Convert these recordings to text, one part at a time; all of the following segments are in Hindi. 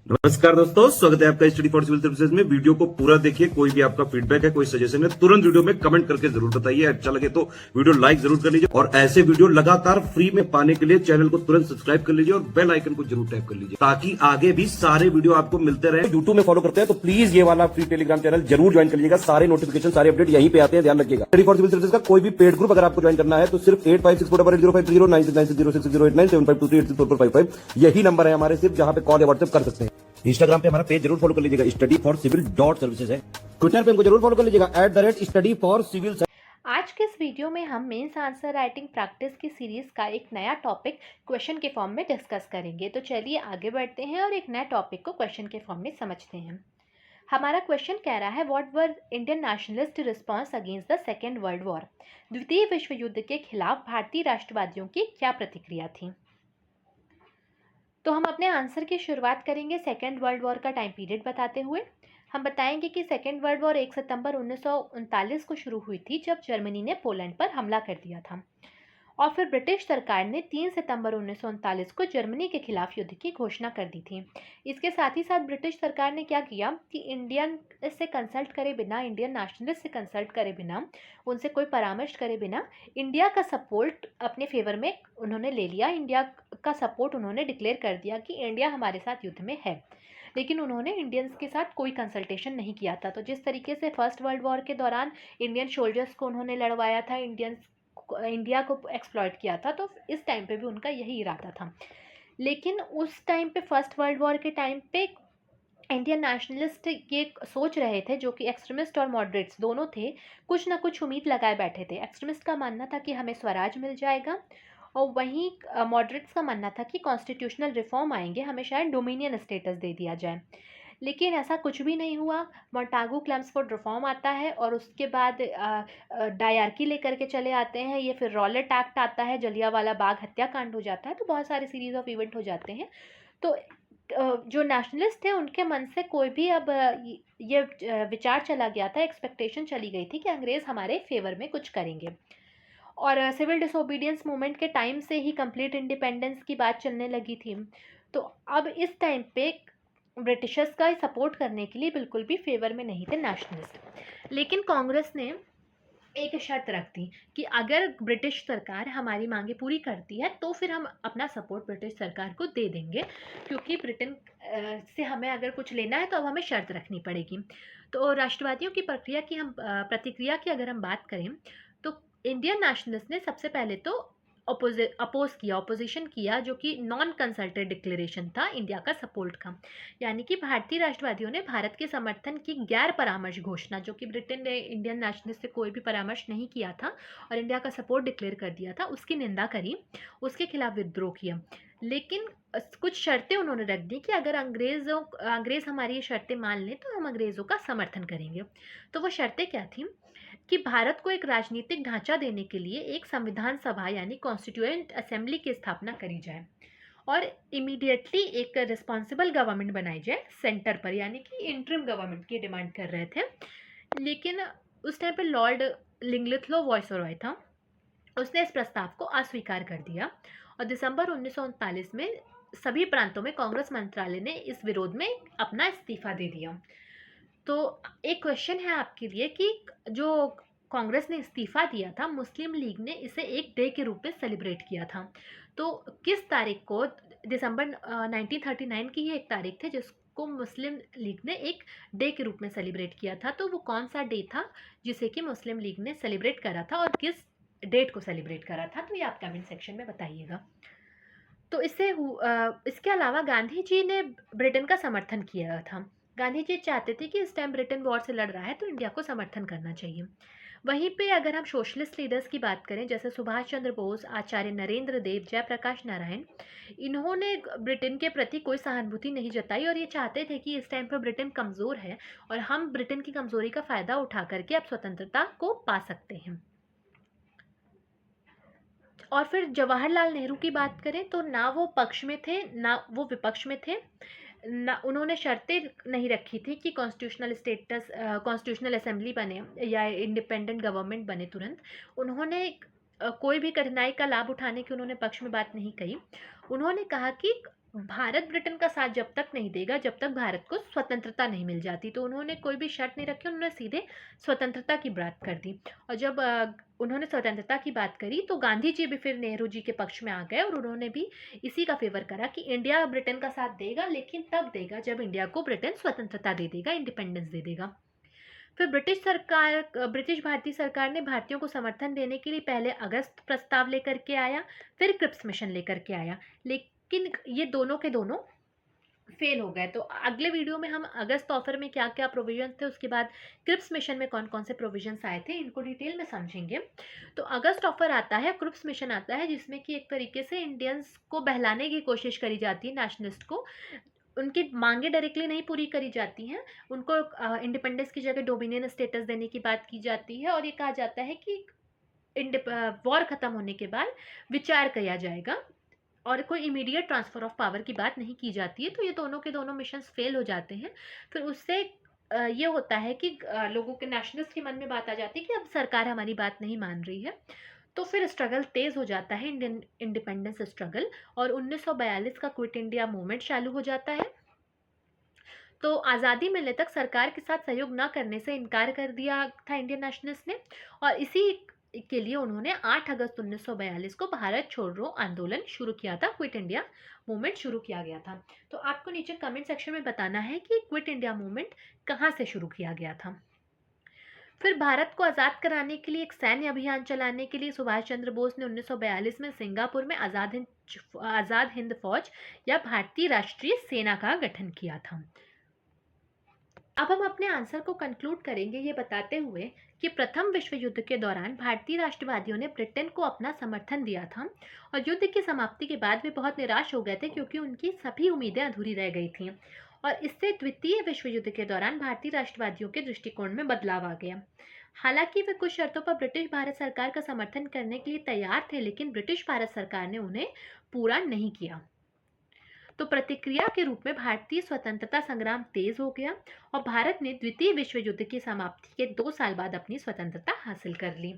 नमस्कार दोस्तों, स्वागत है आपका स्टडी फॉर सिविल सर्विसेज में। वीडियो को पूरा देखिए। कोई भी आपका फीडबैक है, कोई सजेशन है, तुरंत वीडियो में कमेंट करके जरूर बताइए। अच्छा लगे तो वीडियो लाइक जरूर कर लीजिए और ऐसे वीडियो लगातार फ्री में पाने के लिए चैनल को तुरंत सब्सक्राइब कर लीजिए और बेल आइकन को जरूर टैप कर लीजिए ताकि आगे भी सारे वीडियो आपको मिलते रहे। यूट्यूब में फॉलो करते हैं तो प्लीज ये वाला फ्री टेलीग्राम चैनल जरूर ज्वाइन कर लीजिएगा। सारे नोटिफिकेशन, सारे अपडेट यहीं पे आते हैं, ध्यान रखिएगा। स्टडी फॉर सिविल सर्विसेज का कोई भी पेड ग्रुप अगर आपको ज्वाइन करना है तो सिर्फ 85648096960609797523864455 यही नंबर है हमारे, सिर्फ जहां पे कॉल या व्हाट्सएप कर सकते हैं। इंस्टाग्राम पे हमारा पेज जरूर फॉलो कर लीजिएगा, स्टडी फॉर सिविल .सर्विसेज है। ट्विटर पे हमको जरूर फॉलो कर लीजिएगा, @study for civil। आज के इस वीडियो में हम मेंस आंसर राइटिंग प्रैक्टिस की सीरीज का एक नया टॉपिक क्वेश्चन के फॉर्म में डिस्कस करेंगे। तो चलिए आगे बढ़ते हैं और एक नए टॉपिक को क्वेश्चन के फॉर्म में समझते हैं। हमारा क्वेश्चन कह रहा है, what were Indian nationalist response against the second world war. द्वितीय विश्व युद्ध के खिलाफ भारतीय राष्ट्रवादियों की क्या प्रतिक्रिया थी। तो हम अपने आंसर की शुरुआत करेंगे सेकेंड वर्ल्ड वॉर का टाइम पीरियड बताते हुए। हम बताएंगे कि सेकेंड वर्ल्ड वॉर 1 सितंबर 1939 को शुरू हुई थी, जब जर्मनी ने पोलैंड पर हमला कर दिया था। और फिर ब्रिटिश सरकार ने 3 सितंबर 1939 को जर्मनी के खिलाफ युद्ध की घोषणा कर दी थी। इसके साथ ही साथ ब्रिटिश सरकार ने क्या किया कि इंडियन से कंसल्ट करे बिना, इंडियन नेशनलिस्ट से कंसल्ट करे बिना, उनसे कोई परामर्श करे बिना इंडिया का सपोर्ट अपने फेवर में उन्होंने ले लिया। इंडिया का सपोर्ट उन्होंने डिक्लेयर कर दिया कि इंडिया हमारे साथ युद्ध में है, लेकिन उन्होंने इंडियंस के साथ कोई कंसल्टेशन नहीं किया था। तो जिस तरीके से फर्स्ट वर्ल्ड वॉर के दौरान इंडियन सोल्जर्स को उन्होंने लड़वाया था, इंडिया को एक्सप्लॉइट किया था, तो इस टाइम पे भी उनका यही इरादा था। लेकिन उस टाइम पे फर्स्ट वर्ल्ड वॉर के टाइम पे इंडियन नेशनलिस्ट ये सोच रहे थे, जो कि एक्सट्रीमिस्ट और मॉडरेट्स दोनों थे, कुछ ना कुछ उम्मीद लगाए बैठे थे। एक्सट्रीमिस्ट का मानना था कि हमें स्वराज मिल जाएगा, और वहीं मॉडरेट्स का मानना था कि कॉन्स्टिट्यूशनल रिफॉर्म आएंगे, हमें शायद डोमिनियन स्टेटस दे दिया जाए। लेकिन ऐसा कुछ भी नहीं हुआ। मोंटागू क्लेम्सफोर्ड रिफॉर्म आता है और उसके बाद डायरकी लेकर के चले आते हैं। ये फिर रॉलेट एक्ट आता है, जलियांवाला बाग हत्याकांड हो जाता है। तो बहुत सारे सीरीज ऑफ इवेंट हो जाते हैं। तो जो नेशनलिस्ट थे उनके मन से कोई भी अब ये विचार चला गया था, एक्सपेक्टेशन चली गई थी कि अंग्रेज़ हमारे फेवर में कुछ करेंगे। और सिविल डिसोबीडियंस मूवमेंट के टाइम से ही कंप्लीट इंडिपेंडेंस की बात चलने लगी थी। तो अब इस टाइम पे ब्रिटिशर्स का सपोर्ट करने के लिए बिल्कुल भी फेवर में नहीं थे नेशनलिस्ट। लेकिन कांग्रेस ने एक शर्त रख दी कि अगर ब्रिटिश सरकार हमारी मांगे पूरी करती है तो फिर हम अपना सपोर्ट ब्रिटिश सरकार को दे देंगे, क्योंकि ब्रिटेन से हमें अगर कुछ लेना है तो अब हमें शर्त रखनी पड़ेगी। तो राष्ट्रवादियों की प्रतिक्रिया की अगर हम बात करें तो इंडियन नेशनलिस्ट ने सबसे पहले तो अपोजिशन किया, जो कि नॉन कंसल्टेड डिक्लेरेशन था इंडिया का सपोर्ट का। यानी कि भारतीय राष्ट्रवादियों ने भारत के समर्थन की गैर परामर्श घोषणा, जो कि ब्रिटेन ने इंडियन नेशनलिस्ट से कोई भी परामर्श नहीं किया था और इंडिया का सपोर्ट डिक्लेयर कर दिया था, उसकी निंदा करी, उसके खिलाफ विद्रोह किया। लेकिन कुछ शर्तें उन्होंने रख दी कि अगर अंग्रेज़ हमारी ये शर्तें मान लें तो हम अंग्रेज़ों का समर्थन करेंगे। तो वो शर्तें क्या थी कि भारत को एक राजनीतिक ढांचा देने के लिए एक संविधान सभा यानी कॉन्स्टिट्यूएंट असेंबली की स्थापना करी जाए और इमीडिएटली एक रिस्पॉन्सिबल गवर्नमेंट बनाई जाए सेंटर पर, यानी कि इंटरिम गवर्नमेंट की डिमांड कर रहे थे। लेकिन उस टाइम पर लॉर्ड लिंगलिथलो वॉइसरॉय था, उसने इस प्रस्ताव को अस्वीकार कर दिया और दिसंबर 1939 में सभी प्रांतों में कांग्रेस मंत्रालय ने इस विरोध में अपना इस्तीफा दे दिया। तो एक क्वेश्चन है आपके लिए कि जो कांग्रेस ने इस्तीफा दिया था, मुस्लिम लीग ने इसे एक डे के रूप में सेलिब्रेट किया था। तो किस तारीख को, दिसंबर 1939 की ही एक तारीख थी जिसको मुस्लिम लीग ने एक डे के रूप में सेलिब्रेट किया था। तो वो कौन सा डे था जिसे कि मुस्लिम लीग ने सेलिब्रेट करा था और किस डेट को सेलिब्रेट करा था, तो ये आप कमेंट सेक्शन में बताइएगा। तो इसके अलावा गांधी जी ने ब्रिटेन का समर्थन किया था। गांधी जी चाहते थे कि इस टाइम ब्रिटेन वॉर से लड़ रहा है तो इंडिया को समर्थन करना चाहिए। वहीं पे अगर हम सोशलिस्ट लीडर्स की बात करें, जैसे सुभाष चंद्र बोस, आचार्य नरेंद्र देव, जयप्रकाश नारायण, इन्होंने ब्रिटेन के प्रति कोई सहानुभूति नहीं जताई और ये चाहते थे कि इस टाइम पर ब्रिटेन कमज़ोर है और हम ब्रिटेन की कमज़ोरी का फ़ायदा उठा करके अब स्वतंत्रता को पा सकते हैं। और फिर जवाहरलाल नेहरू की बात करें तो ना वो पक्ष में थे ना वो विपक्ष में थे, ना उन्होंने शर्तें नहीं रखी थी कि कॉन्स्टिट्यूशनल असेंबली बने या इंडिपेंडेंट गवर्नमेंट बने तुरंत। उन्होंने कोई भी कठिनाई का लाभ उठाने की उन्होंने पक्ष में बात नहीं कही। उन्होंने कहा कि भारत ब्रिटेन का साथ जब तक नहीं देगा जब तक भारत को स्वतंत्रता नहीं मिल जाती। तो उन्होंने कोई भी शर्त नहीं रखी, उन्होंने सीधे स्वतंत्रता की बात कर दी। और जब उन्होंने स्वतंत्रता की बात करी तो गांधी जी भी फिर नेहरू जी के पक्ष में आ गए और उन्होंने भी इसी का फेवर करा कि इंडिया ब्रिटेन का साथ देगा, लेकिन तब देगा जब इंडिया को ब्रिटेन स्वतंत्रता दे देगा, इंडिपेंडेंस दे देगा। फिर ब्रिटिश भारतीय सरकार ने भारतीयों को समर्थन देने के लिए पहले अगस्त प्रस्ताव लेकर के आया, फिर क्रिप्स मिशन लेकर के आया, लेकिन ये दोनों के दोनों फेल हो गए। तो अगले वीडियो में हम अगस्त ऑफर में क्या क्या प्रोविजन थे, उसके बाद क्रिप्स मिशन में कौन कौन से प्रोविजंस आए थे, इनको डिटेल में समझेंगे। तो अगस्त ऑफर आता है, क्रिप्स मिशन आता है, जिसमें कि एक तरीके से इंडियंस को बहलाने की कोशिश करी जाती है, नेशनलिस्ट को। उनकी मांगे डायरेक्टली नहीं पूरी करी जाती हैं, उनको इंडिपेंडेंस की जगह डोमिनियन स्टेटस देने की बात की जाती है और ये कहा जाता है कि वॉर ख़त्म होने के बाद विचार किया जाएगा और कोई इमीडिएट ट्रांसफ़र ऑफ पावर की बात नहीं की जाती है। तो ये दोनों के दोनों मिशंस फेल हो जाते हैं। फिर उससे ये होता है कि लोगों के नेशनलिस्ट के मन में बात आ जाती है कि अब सरकार हमारी बात नहीं मान रही है। तो फिर स्ट्रगल तेज़ हो जाता है, इंडियन इंडिपेंडेंस स्ट्रगल, और 1942 का क्विट इंडिया मूवमेंट चालू हो जाता है। तो आज़ादी मिलने तक सरकार के साथ सहयोग न करने से इनकार कर दिया था इंडियन नेशनलिस्ट ने, और इसी के लिए उन्होंने 8 अगस्त 1942 को भारत छोड़ो आंदोलन शुरू किया था, क्विट इंडिया मूवमेंट शुरू किया गया था। तो आपको नीचे कमेंट सेक्शन में बताना है कि क्विट इंडिया मूवमेंट कहाँ से शुरू किया गया था। फिर भारत को आज़ाद कराने के लिए एक सैन्य अभियान चलाने के लिए सुभाष चंद्र बोस ने 1942 में सिंगापुर में आज़ाद हिंद फौज या भारतीय राष्ट्रीय सेना का गठन किया था। अब हम अपने आंसर को कंक्लूड करेंगे ये बताते हुए कि प्रथम विश्व युद्ध के दौरान भारतीय राष्ट्रवादियों ने ब्रिटेन को अपना समर्थन दिया था और युद्ध की समाप्ति के बाद वे बहुत निराश हो गए थे, क्योंकि उनकी सभी उम्मीदें अधूरी रह गई थीं और इससे द्वितीय विश्व युद्ध के दौरान भारतीय राष्ट्रवादियों के दृष्टिकोण में बदलाव आ गया। हालांकि वे कुछ शर्तों पर ब्रिटिश भारत सरकार का समर्थन करने के लिए तैयार थे, लेकिन ब्रिटिश भारत सरकार ने उन्हें पूरा नहीं किया। तो प्रतिक्रिया के रूप में भारतीय स्वतंत्रता संग्राम तेज हो गया और भारत ने द्वितीय विश्व युद्ध की समाप्ति के 2 साल बाद अपनी स्वतंत्रता हासिल कर ली।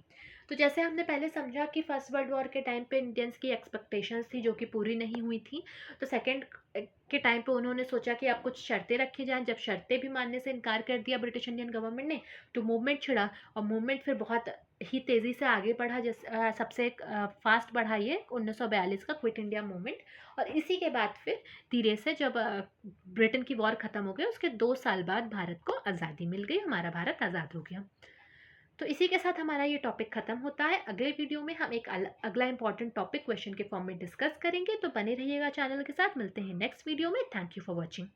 तो जैसे हमने पहले समझा कि फर्स्ट वर्ल्ड वॉर के टाइम पे इंडियंस की एक्सपेक्टेशंस थी जो कि पूरी नहीं हुई थी, तो सेकेंड के टाइम पे उन्होंने सोचा कि अब कुछ शर्तें रखी जाएं। जब शर्तें भी मानने से इनकार कर दिया ब्रिटिश इंडियन गवर्नमेंट ने, तो मूवमेंट छिड़ा और मूवमेंट फिर बहुत ही तेज़ी से आगे बढ़ा। सबसे फास्ट बढ़ा ये 1942 का क्विट इंडिया मूवमेंट, और इसी के बाद फिर धीरे से जब ब्रिटेन की वॉर ख़त्म हो गई उसके 2 साल बाद भारत को आज़ादी मिल गई, हमारा भारत आज़ाद हो गया। तो इसी के साथ हमारा ये टॉपिक ख़त्म होता है। अगले वीडियो में हम एक अगला इंपॉर्टेंट टॉपिक क्वेश्चन के फॉर्म में डिस्कस करेंगे, तो बने रहिएगा चैनल के साथ। मिलते हैं नेक्स्ट वीडियो में। Thank you for watching.